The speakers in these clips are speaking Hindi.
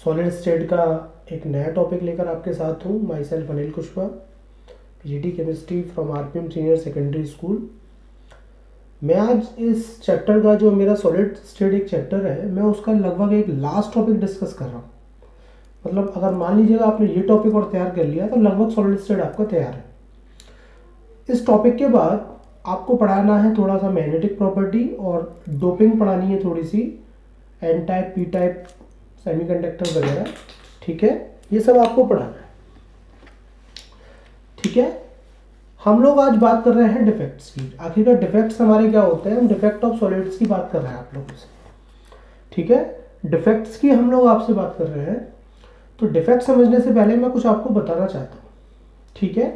सॉलिड स्टेट का एक नया टॉपिक लेकर आपके साथ हूँ। My self Anil Kushwaha, PGT chemistry from RPM senior secondary school. मैं आज इस चैप्टर का, जो मेरा सॉलिड स्टेट एक चैप्टर है, मैं उसका लगभग एक लास्ट टॉपिक डिस्कस कर रहा हूँ। मतलब अगर मान लीजिएगा आपने ये टॉपिक और तैयार कर लिया तो लगभग सॉलिड स्टेट आपका तैयार है। इस टॉपिक के बाद आपको पढ़ाना है थोड़ा सा मैग्नेटिक प्रॉपर्टी और डोपिंग पढ़ानी है थोड़ी सी, N type, P type, semiconductor वगैरह। ठीक है, ये सब आपको पढ़ाना है। ठीक है, हम लोग आज बात कर रहे हैं डिफेक्ट्स की। आखिरकार डिफेक्ट्स हमारे क्या होते हैं? हम डिफेक्ट ऑफ सॉलिड्स की बात कर रहे हैं आप लोगों से। ठीक है, डिफेक्ट्स की हम लोग आपसे बात कर रहे हैं। तो डिफेक्ट समझने से पहले मैं कुछ आपको बताना चाहता हूँ। ठीक है,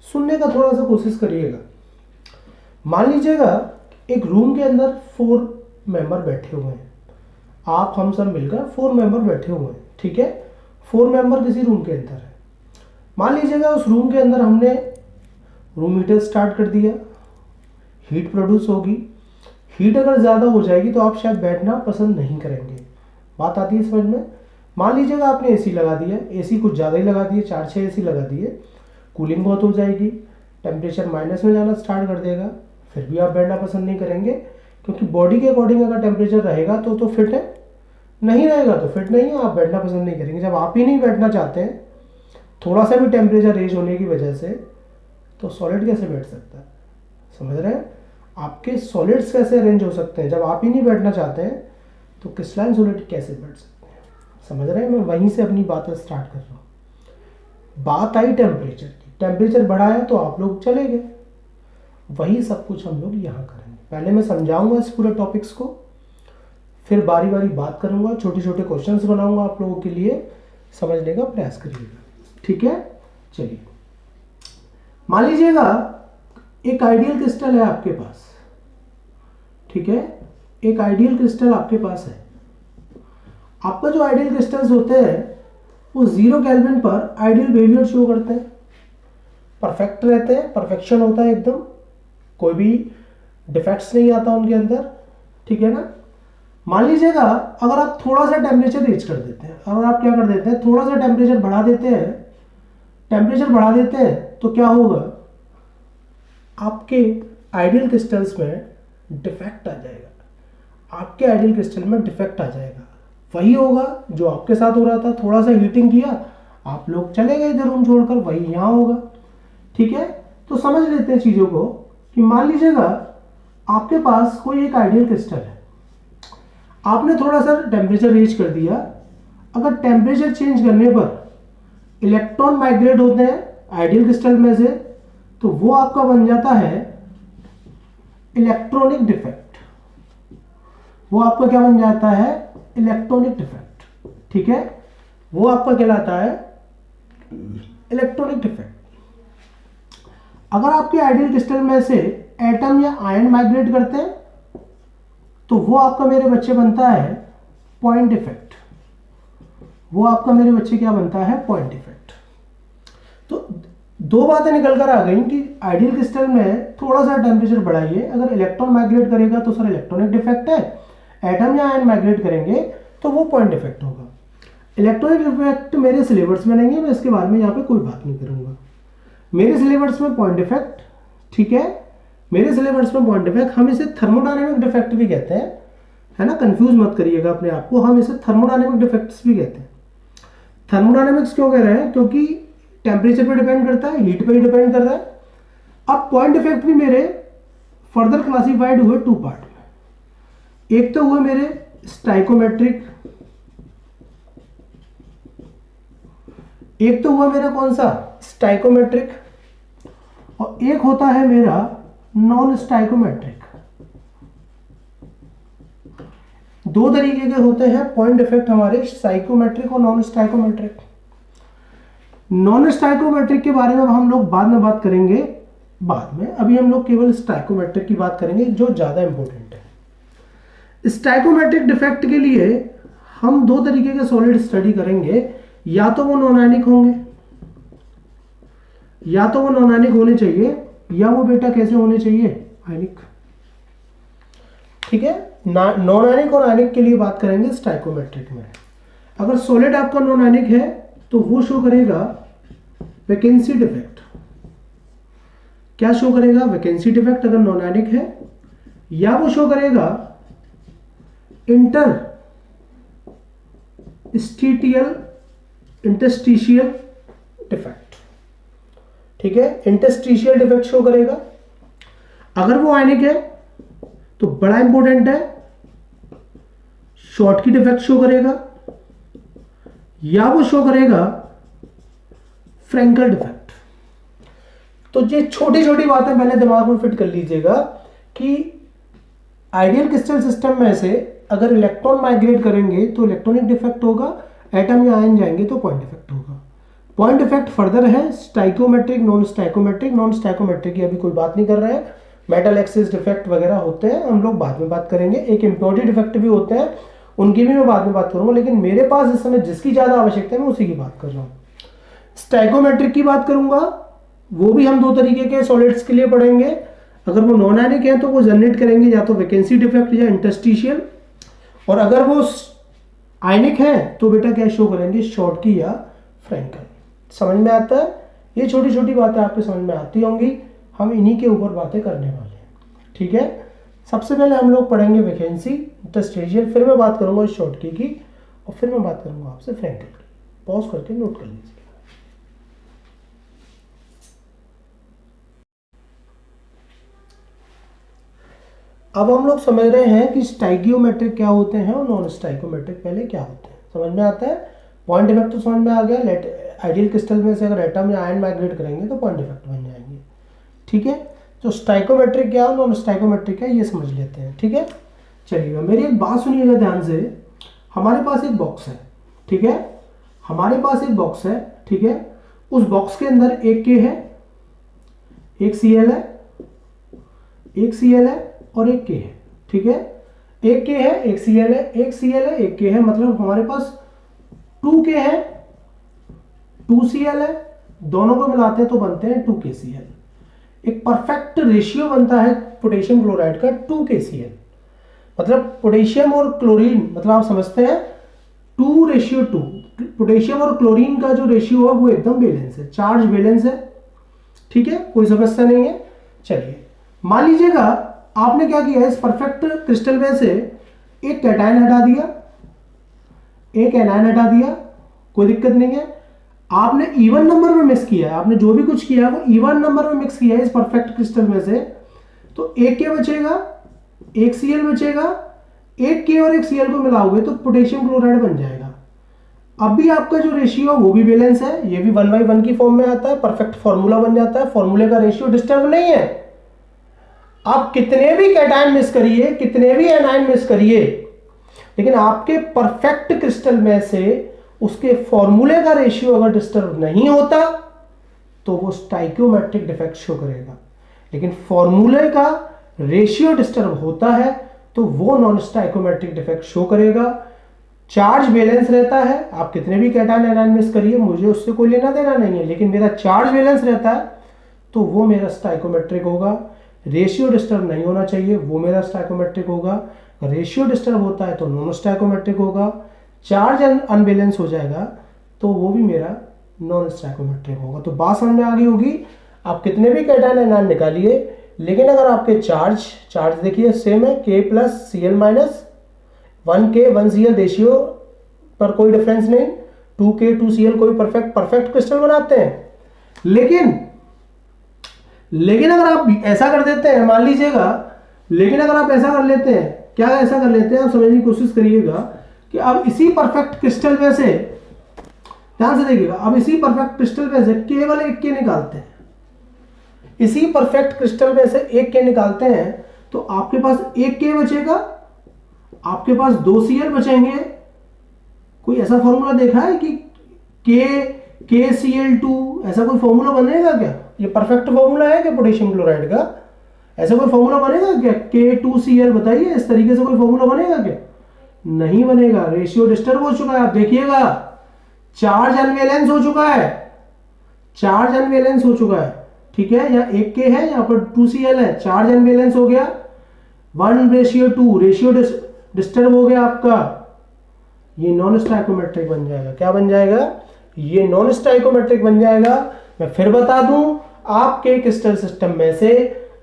सुनने का थोड़ा सा कोशिश करिएगा। मान लीजिएगा एक रूम के अंदर 4 मेंबर बैठे हुए हैं। आप हम सब मिलकर 4 मेंबर बैठे हुए हैं। ठीक है, 4 मेंबर किसी रूम के अंदर है। मान लीजिएगा उस रूम के अंदर हमने रूम हीटर स्टार्ट कर दिया, हीट प्रोड्यूस होगी। हीट अगर ज़्यादा हो जाएगी तो आप शायद बैठना पसंद नहीं करेंगे। बात आती है समझ में? मान लीजिएगा आपने एसी लगा दिया, एसी कुछ ज़्यादा ही लगा दिए, 4-6 एसी लगा दिए, कूलिंग बहुत हो जाएगी, टेम्परेचर माइनस में जाना स्टार्ट कर देगा, फिर भी आप बैठना पसंद नहीं करेंगे, क्योंकि बॉडी के अकॉर्डिंग अगर टेम्परेचर रहेगा तो फिट है, नहीं रहेगा तो फिट नहीं है, आप बैठना पसंद नहीं करेंगे। जब आप ही नहीं बैठना चाहते हैं थोड़ा सा भी टेम्परेचर रेज होने की वजह से, तो सॉलिड कैसे बैठ सकता है? समझ रहे हैं? आपके सॉलिड्स कैसे अरेंज हो सकते हैं? जब आप ही नहीं बैठना चाहते हैं तो क्रिस्टलाइन सॉलिड कैसे बैठ सकते हैं? समझ रहे हैं? मैं वहीं से अपनी बातें स्टार्ट कर रहा हूँ। बात आई टेम्परेचर की, टेम्परेचर बढ़ा है तो आप लोग चले गए। वही सब कुछ हम लोग यहाँ करेंगे। पहले मैं समझाऊंगा इस पूरे टॉपिक्स को, फिर बारी बारी बात करूंगा, छोटे छोटे क्वेश्चंस बनाऊंगा आप लोगों के लिए, समझने का प्रयास करिएगा। ठीक है, चलिए मान लीजिएगा एक आइडियल क्रिस्टल है आपके पास। ठीक है, एक आइडियल क्रिस्टल आपके पास है। आपका जो आइडियल क्रिस्टल्स होते हैं वो 0 केल्विन पर आइडियल बिहेवियर शो करते हैं, परफेक्ट रहते हैं, परफेक्शन होता है एकदम, कोई भी डिफेक्ट्स नहीं आता उनके अंदर। ठीक है ना? मान लीजिएगा अगर आप थोड़ा सा टेम्परेचर रेज कर देते हैं, अगर आप क्या कर देते हैं, थोड़ा सा टेम्परेचर बढ़ा देते हैं, तो क्या होगा? आपके आइडियल क्रिस्टल्स में डिफेक्ट आ जाएगा। आपके आइडियल क्रिस्टल में डिफेक्ट आ जाएगा। वही होगा जो आपके साथ हो रहा था। थोड़ा सा हीटिंग किया, आप लोग चले गए इधर रूम छोड़कर, वही यहाँ होगा। ठीक है, तो समझ लेते हैं चीज़ों को कि मान लीजिएगा आपके पास कोई एक आइडियल क्रिस्टल है, आपने थोड़ा सा टेम्परेचर रेज कर दिया। अगर टेम्परेचर चेंज करने पर इलेक्ट्रॉन माइग्रेट होते हैं आइडियल क्रिस्टल में से, तो वो आपका बन जाता है इलेक्ट्रॉनिक डिफेक्ट। वो आपका क्या बन जाता है? Electronic defect. ठीक है, वो आपका कहलाता है इलेक्ट्रॉनिक डिफेक्ट। अगर आपके आइडियल क्रिस्टल में से एटम या आयन माइग्रेट करते हैं तो वो आपका मेरे बच्चे बनता है पॉइंट इफेक्ट। वो आपका मेरे बच्चे क्या बनता है? Point effect. तो 2 बातें निकल कर आ गई कि आइडियल क्रिस्टल में थोड़ा सा टेम्परेचर बढ़ाइए, अगर इलेक्ट्रॉन माइग्रेट करेगा तो सर इलेक्ट्रॉनिक डिफेक्ट है, एटम या आयन माइग्रेट करेंगे तो वो पॉइंट इफेक्ट होगा। इलेक्ट्रॉनिक डिफेक्ट मेरे सिलेबस में नहीं है, मैं इसके बारे में यहाँ पे कोई बात नहीं करूंगा। मेरे सिलेबस में पॉइंट इफेक्ट, ठीक है, मेरे सिलेबस में पॉइंट इफेक्ट, हम इसे थर्मोडायनेमिक डिफेक्ट भी कहते हैं, है ना? कंफ्यूज मत करिएगा अपने आप को, हम इसे थर्मोडायनेमिक डिफेक्ट्स भी कहते हैं। थर्मोडायनेमिक्स क्यों कह रहे हैं? क्योंकि टेम्परेचर पे डिपेंड करता है, हीट पे ही डिपेंड कर रहा है। अब पॉइंट इफेक्ट भी मेरे फर्दर क्लासिफाइड हुए 2 पार्ट में। एक तो हुए मेरे स्टाइकोमेट्रिक, एक तो हुआ मेरा कौन सा? स्टाइकोमेट्रिक, और एक होता है मेरा नॉन स्टाइकोमेट्रिक। 2 तरीके के होते हैं पॉइंट इफेक्ट हमारे, साइकोमेट्रिक और नॉन स्टाइकोमेट्रिक। नॉन स्टाइकोमेट्रिक के बारे में हम लोग बाद में बात करेंगे, बाद में। अभी हम लोग केवल स्टाइकोमेट्रिक की बात करेंगे, जो ज्यादा इंपॉर्टेंट है। स्टाइकोमेट्रिक डिफेक्ट के लिए हम 2 तरीके के सॉलिड स्टडी करेंगे, या तो वो नॉन आयनिक होंगे, या तो वो नॉन आयनिक होने चाहिए, या वो बेटा कैसे होने चाहिए? आयनिक। ठीक है, नॉन आयनिक और आयनिक के लिए बात करेंगे स्टाइकोमेट्रिक में। अगर सॉलिड आपका नॉन आयनिक है तो वो शो करेगा वैकेंसी डिफेक्ट। क्या शो करेगा? वैकेंसी डिफेक्ट अगर नॉन आयनिक है, या वो शो करेगा इंटरस्टिशियल डिफेक्ट। ठीक है, इंटरस्टिशियल डिफेक्ट शो करेगा। अगर वो आयनिक है तो बड़ा इंपॉर्टेंट है, शॉर्ट की डिफेक्ट शो करेगा, या वो शो करेगा फ्रैंकल डिफेक्ट। तो ये छोटी छोटी बातें पहले दिमाग में फिट कर लीजिएगा कि आइडियल क्रिस्टल सिस्टम में से अगर इलेक्ट्रॉन माइग्रेट करेंगे तो इलेक्ट्रॉनिक डिफेक्ट होगा, एटम या आयन जाएंगे तो पॉइंट डिफेक्ट होगा। पॉइंट डिफेक्ट फर्दर है stoichiometric, non stoichiometric. Non stoichiometric की अभी कोई बात नहीं कर रहे हैं। मेटल एक्सिस डिफेक्ट वगैरह होते हैं, हम लोग बाद में बात करेंगे। एक इम्प्योरिटी डिफेक्ट भी होते हैं, उनकी भी मैं बाद में बात करूंगा, लेकिन मेरे पास इस समय जिसकी ज्यादा आवश्यकता है मैं उसी की बात कर रहा हूं। स्टाइकोमेट्रिक की बात करूंगा, वो भी हम दो तरीके के सॉलिड्स के लिए पढ़ेंगे। अगर वो नॉन आयनिक है तो वो जनरेट करेंगे या तो वैकेंसी डिफेक्ट या इंटरस्टिशियल, और अगर वो आयनिक है तो बेटा क्या शो करेंगे? शॉर्ट की या फ्रैंकल। समझ में आता है? ये छोटी छोटी बातें आपके समझ में आती होंगी, हम इन्हीं के ऊपर बातें करने वाले हैं। ठीक है, सबसे पहले हम लोग पढ़ेंगे वैकेंसी, इंटरस्टिशियल, फिर मैं बात करूंगा शॉर्ट की और फिर मैं बात करूंगा आपसे फ्रैंकल की। पॉज करके नोट कर लीजिए। अब हम लोग समझ रहे हैं कि स्टाइकियोमेट्रिक क्या होते हैं और नॉन स्टाइकोमेट्रिक पहले क्या होते हैं। समझ में आता है? पॉइंट डिफेक्ट तो समझ में आ गया। आइडियल क्रिस्टल में से अगर एटम या आयन माइग्रेट करेंगे तो पॉइंट डिफेक्ट बन जाएंगे। ठीक है, तो स्टाइकोमेट्रिक क्या और नॉन स्टाइकोमेट्रिक क्या ये समझ लेते हैं। ठीक है, चलिएगा मेरी एक बात सुनिएगा ध्यान से। हमारे पास एक बॉक्स है, ठीक है, हमारे पास एक बॉक्स है, ठीक है। उस बॉक्स के अंदर एक के है, एक Cl है, एक Cl है और एक के है। ठीक है, एक के है, एक Cl है, एक Cl है, एक के है, मतलब हमारे पास 2 के है, 2 Cl है, दोनों को मिलाते हैं तो बनते हैं 2 KCl। एक परफेक्ट रेशियो बनता है पोटेशियम क्लोराइड का 2 KCl, मतलब पोटेशियम और क्लोरीन, मतलब आप समझते हैं 2:2। पोटेशियम और क्लोरीन का जो रेशियो है वो एकदम बैलेंस है, चार्ज बैलेंस है। ठीक है, कोई समस्या नहीं है। चलिए मान लीजिएगा आपने क्या किया, इस परफेक्ट क्रिस्टल में से एक कैटायन हटा दिया, एक एनायन हटा दिया, कोई दिक्कत नहीं है। आपने इवन नंबर में मिक्स किया है, आपने जो भी कुछ किया है वो इवन नंबर में मिक्स किया है इस परफेक्ट क्रिस्टल में से, तो एक के बचेगा, एक Cl बचेगा, एक के और एक Cl को मिलाओगे तो पोटेशियम क्लोराइड बन जाएगा। अब भी आपका जो रेशियो वो भी बैलेंस है, ये भी 1/1 की फॉर्म में आता है, परफेक्ट फॉर्मूला बन जाता है, फॉर्मूले का रेशियो डिस्टर्ब नहीं है। आप कितने भी कैटायन मिस करिए, कितने भी एनायन मिस करिए, लेकिन आपके परफेक्ट क्रिस्टल में से उसके फॉर्मूले का रेशियो अगर डिस्टर्ब नहीं होता तो वो स्टाइकियोमेट्रिक डिफेक्ट शो करेगा। लेकिन फॉर्मूले का रेशियो डिस्टर्ब होता है तो वो नॉन स्टाइकोमेट्रिक डिफेक्ट शो करेगा। चार्ज बैलेंस रहता है, आप कितने भी कैटायन एनायन मिस करिए, मुझे उससे कोई लेना देना नहीं है, लेकिन मेरा चार्ज बैलेंस रहता है तो वो मेरा स्टाइकोमेट्रिक होगा। रेशियो डिस्टर्ब नहीं होना चाहिए, वो मेरा स्टाइकोमेट्रिक होगा। रेशियो डिस्टर्ब होता है तो नॉन स्टाइकोमेट्रिक होगा। चार्ज अनबैलेंस हो जाएगा तो वो भी मेरा नॉन स्टाइकोमेट्रिक होगा। तो बात समझ में आ गई होगी। आप कितने भी कैटायन एनायन निकालिए, लेकिन अगर आपके चार्ज देखिए सेम है, K + Cl - 1K 1Cl ratio पर कोई डिफरेंस नहीं, 2K 2Cl कोई परफेक्ट क्रिस्टल बनाते हैं। लेकिन अगर आप ऐसा कर देते हैं, मान लीजिएगा, लेकिन अगर आप ऐसा कर लेते हैं, क्या ऐसा कर लेते हैं, आप समझने की कोशिश करिएगा कि अब इसी परफेक्ट क्रिस्टल में से, ध्यान से देखिएगा, अब इसी परफेक्ट क्रिस्टल में से केवल एक के निकालते हैं, इसी परफेक्ट क्रिस्टल में से एक के निकालते हैं तो आपके पास एक के बचेगा, आपके पास 2 Cl बचेंगे। कोई ऐसा फॉर्मूला देखा है कि KCl2 ऐसा कोई फॉर्मूला बनेगा क्या? ये परफेक्ट फॉर्मूला है क्या पोटेशियम क्लोराइड का? ऐसा कोई फॉर्मूला बनेगा क्या? K2Cl, बताइए, इस तरीके से कोई फॉर्मूला बनेगा क्या? नहीं बनेगा। रेशियो डिस्टर्ब हो चुका है। आप देखिएगा चार्ज अनबैलेंस हो चुका है, चार्ज अनबैलेंस हो चुका है। ठीक है, यहाँ एक के है, यहाँ पर 2Cl है, चार्ज अनबैलेंस हो गया, 1:2 रेशियो डिस्टर्ब हो गया आपका। ये नॉन स्टाइकोमेट्रिक बन जाएगा। क्या बन जाएगा? ये नॉन स्टाइकोमेट्रिक बन जाएगा। मैं फिर बता दूं, आपके क्रिस्टल सिस्टम में से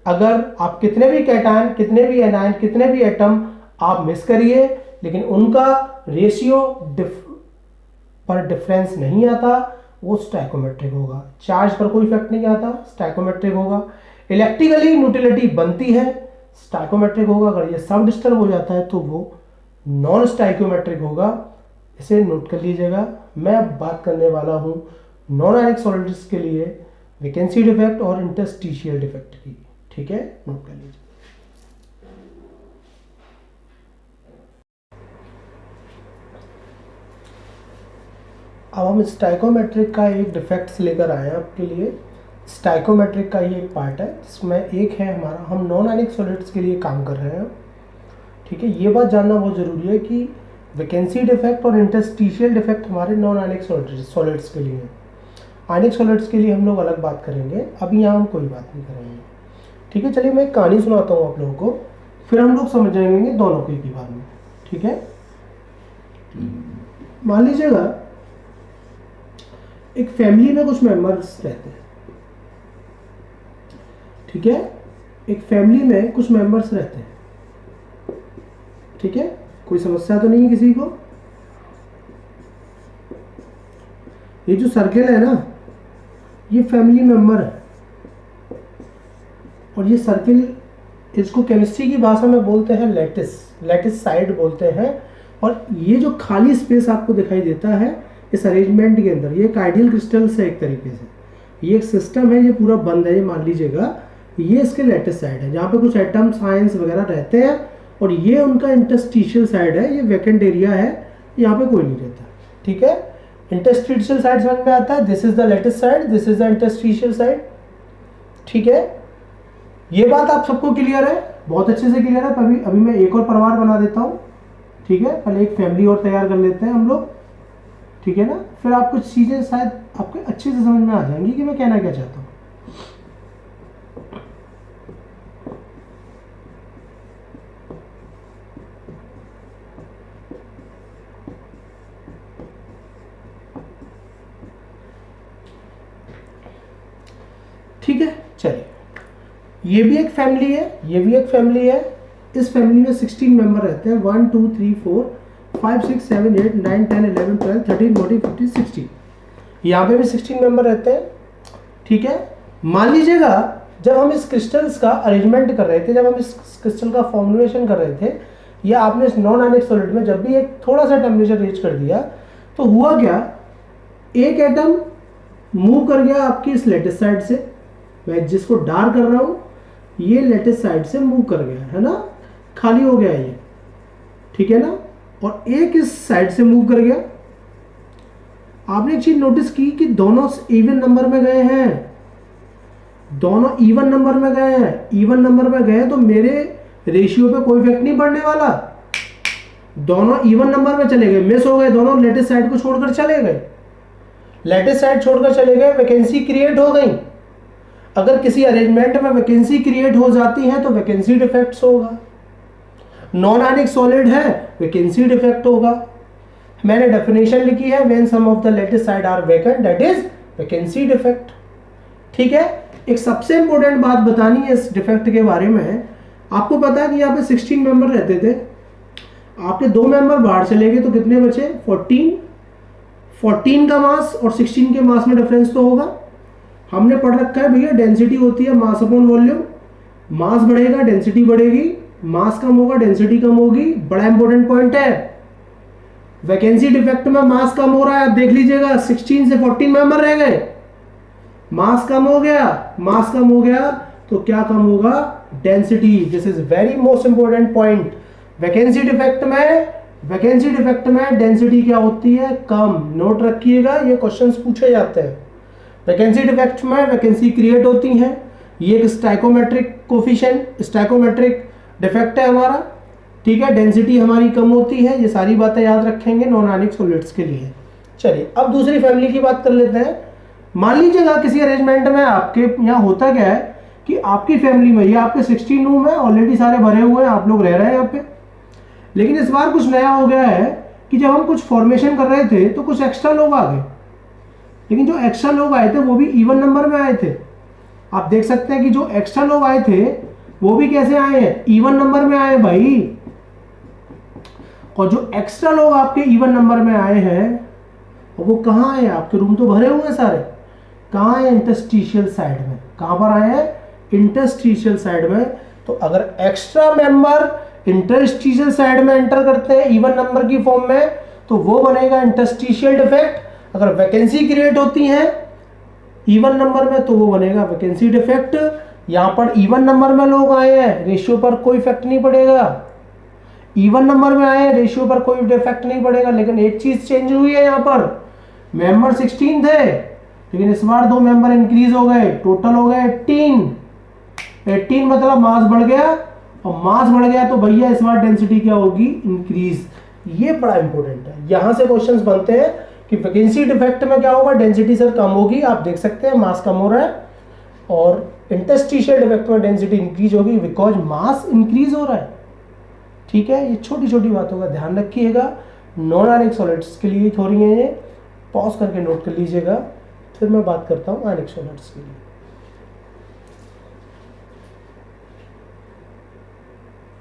अगर आप कितने भी कैटायन, कितने भी एनायन, कितने भी एटम आप मिस करिए, लेकिन उनका रेशियो पर डिफरेंस नहीं आता, वो स्टाइकोमेट्रिक होगा। चार्ज पर कोई इफेक्ट नहीं आता, स्टाइकोमेट्रिक होगा। इलेक्ट्रिकली न्यूट्रलिटी बनती है, स्टाइकोमेट्रिक होगा। अगर ये सब डिस्टर्ब हो जाता है तो वो नॉन स्टाइकोमेट्रिक होगा। इसे नोट कर लीजिएगा। मैं अब बात करने वाला हूं नॉन आयनिक सॉलिड्स के लिए वैकेंसी डिफेक्ट और इंटरस्टिशियल डिफेक्ट की। ठीक है, नोट कर लीजिए। अब हम स्टाइकोमेट्रिक का एक डिफेक्ट्स लेकर आए हैं आपके लिए। स्टाइकोमेट्रिक का ये एक पार्ट है जिसमें एक है हमारा, हम नॉन आयनिक सॉलिड्स के लिए काम कर रहे हैं। ठीक है, ये बात जानना बहुत ज़रूरी है कि वैकेंसी डिफेक्ट और इंटरस्टिशियल डिफेक्ट हमारे नॉन आयनिक सॉलिड्स के लिए है। आयनिक सॉलिड्स के लिए हम लोग अलग बात करेंगे, अभी यहाँ हम कोई बात नहीं करेंगे। ठीक है, चलिए मैं एक कहानी सुनाता हूँ आप लोगों को, फिर हम लोग समझ जाएंगे दोनों की बात में। ठीक है, मान लीजिएगा एक फैमिली में कुछ मेंबर्स रहते हैं। ठीक है, एक फैमिली में कुछ मेंबर्स रहते हैं। ठीक है, कोई समस्या तो नहीं है किसी को? ये जो सर्किल है ना, ये फैमिली मेंबर है, और ये सर्किल, इसको केमिस्ट्री की भाषा में बोलते हैं लैटिस साइड बोलते हैं। और ये जो खाली स्पेस आपको दिखाई देता है इस अरेंजमेंट के अंदर, ये एक आइडियल क्रिस्टल से एक तरीके से ये एक सिस्टम है, ये पूरा बंद है। ये मान लीजिएगा ये इसके लैटिस साइड है जहाँ पे कुछ एटम्स आयंस वगैरह रहते हैं, और ये उनका इंटरस्टिशियल साइड है, ये वैकेंट एरिया है, यहाँ पे कोई नहीं रहता। ठीक है, इंटरस्टिशियल साइड समझ में आता है? This is the lattice side, this is the interstitial side. ठीक है, ये बात आप सबको क्लियर है? बहुत अच्छे से क्लियर है। अभी मैं एक और परिवार बना देता हूँ। ठीक है, पहले एक फैमिली और तैयार कर लेते हैं हम लोग। ठीक है ना, फिर आप कुछ चीजें शायद आपको अच्छे से समझ में आ जाएंगी कि मैं कहना क्या चाहता हूँ। ठीक है, चलिए, ये भी एक फैमिली है, ये भी एक फैमिली है। इस फैमिली में 16 मेंबर रहते हैं। 1 2 3 4 5 6 7 8 9 10 11 12 13 14 15 16। यहाँ पे भी 16 मेंबर रहते हैं। ठीक है, मान लीजिएगा जब हम इस क्रिस्टल्स का अरेंजमेंट कर रहे थे, जब हम इस क्रिस्टल का फॉर्मुलेशन कर रहे थे, या आपने इस नॉन आयनिक सॉलिड में जब भी एक थोड़ा सा टेम्परेचर रीच कर दिया, तो हुआ क्या, एक एटम मूव कर गया आपकी इस लैटिस साइड से। मैं जिसको डार्क कर रहा हूं, ये लैटिस साइड से मूव कर गया है ना, खाली हो गया ये। ठीक है ना, और एक इस साइड से मूव कर गया। आपने एक चीज नोटिस की कि दोनों इवन नंबर में गए हैं, दोनों इवन नंबर में गए हैं। इवन नंबर में गए तो मेरे रेशियो पे कोई इफेक्ट नहीं पड़ने वाला। दोनों इवन नंबर में चले गए, मिस हो गए, दोनों लैटिस साइड को छोड़कर चले गए, लैटिस साइड छोड़कर चले गए, वैकेंसी क्रिएट हो गई। अगर किसी अरेंजमेंट में वैकेंसी क्रिएट हो जाती है तो वैकेंसी डिफेक्ट्स होगा। नॉन आयनिक सॉलिड है, वैकेंसी डिफेक्ट होगा। मैंने डेफिनेशन लिखी है, when some of the lattice side are vacant that is vacancy defect. ठीक है, एक सबसे इंपॉर्टेंट बात बतानी है इस डिफेक्ट के बारे में। आपको पता है कि यहाँ पे 16 मेंबर रहते थे, आपके 2 मेंबर बाहर चले गए तो कितने बचे? 14 का मास और 16 के मास में डिफरेंस तो होगा। हमने पढ़ रखा है भैया, डेंसिटी होती है मास अपॉन वॉल्यूम। मास बढ़ेगा डेंसिटी बढ़ेगी, मास कम होगा डेंसिटी कम होगी। बड़ा इंपॉर्टेंट पॉइंट है। वैकेंसी डिफेक्ट में मास कम हो रहा है, आप देख लीजिएगा 16 से 14 मेंबर रह गए, मास कम हो गया। मास कम हो गया तो क्या कम होगा? Density. This is very most important point. Vacancy defect में डेंसिटी क्या होती है? कम। नोट रखिएगा, ये क्वेश्चंस पूछे जाते हैं। वैकेंसी डिफेक्ट में वैकेंसी क्रिएट होती है। ये एक स्टाइकोमेट्रिक कोफिशिएंट, स्टाइकोमेट्रिक डिफेक्ट है हमारा। ठीक है, डेंसिटी हमारी कम होती है। ये सारी बातें याद रखेंगे नॉन आयनिक सॉलिड्स के लिए। चलिए अब दूसरी फैमिली की बात कर लेते हैं। मान लीजिएगा किसी अरेंजमेंट में आपके यहाँ होता क्या है कि आपकी फैमिली में, ये आपके 16 रूम है, ऑलरेडी सारे भरे हुए हैं, आप लोग रह रहे हैं यहाँ पे। लेकिन इस बार कुछ नया हो गया है कि जब हम कुछ फॉर्मेशन कर रहे थे तो कुछ एक्स्ट्रा लोग आ गए, लेकिन जो एक्स्ट्रा लोग आए थे वो भी इवन नंबर में आए थे। आप देख सकते हैं कि जो एक्स्ट्रा लोग आए थे वो भी कैसे आए हैं, इवन नंबर में आए भाई। और जो एक्स्ट्रा लोग आपके इवन नंबर में आए हैं वो कहाँ आए, आपके रूम तो भरे हुए हैं सारे, कहाँ है, इंटरस्टिशियल साइड में। कहाँ पर आए हैं, इंटरस्टिशियल साइड में। तो अगर एक्स्ट्रा मेंबर इंटरस्टिशियल साइड में एंटर करते हैं इवन नंबर की फॉर्म में तो वो बनेगा इंटरस्टिशियल डिफेक्ट। अगर वैकेंसी क्रिएट होती है इवन नंबर में तो वो बनेगा वैकेंसी डिफेक्ट। यहां पर इवन नंबर में लोग आए हैं, रेशियो पर कोई इफेक्ट नहीं पड़ेगा। इवन नंबर में आए, रेशियो पर कोई इफेक्ट नहीं पड़ेगा। लेकिन एक चीज चेंज हुई है, यहां पर मेंबर 16 थे लेकिन इस बार 2 मेंबर इंक्रीज हो गए, टोटल हो गए 18 मतलब मास बढ़ गया, और मास बढ़ गया तो भैया इस बार डेंसिटी क्या होगी, इंक्रीज। ये बड़ा इंपॉर्टेंट है, यहां से क्वेश्चंस बनते हैं कि वैकेंसी डिफेक्ट में क्या होगा, डेंसिटी सर कम होगी। आप देख सकते हैं मास कम हो रहा है, और इंटरस्टिशियल डिफेक्ट में डेंसिटी इंक्रीज होगी बिकॉज मास इंक्रीज हो रहा है। ठीक है, ये छोटी छोटी बातों का ध्यान रखिएगा। नॉन आयनिक सॉलिड्स के लिए थोड़ी है ये, पॉज करके नोट कर लीजिएगा, फिर मैं बात करता हूँ आयनिक सॉलिड्स के लिए।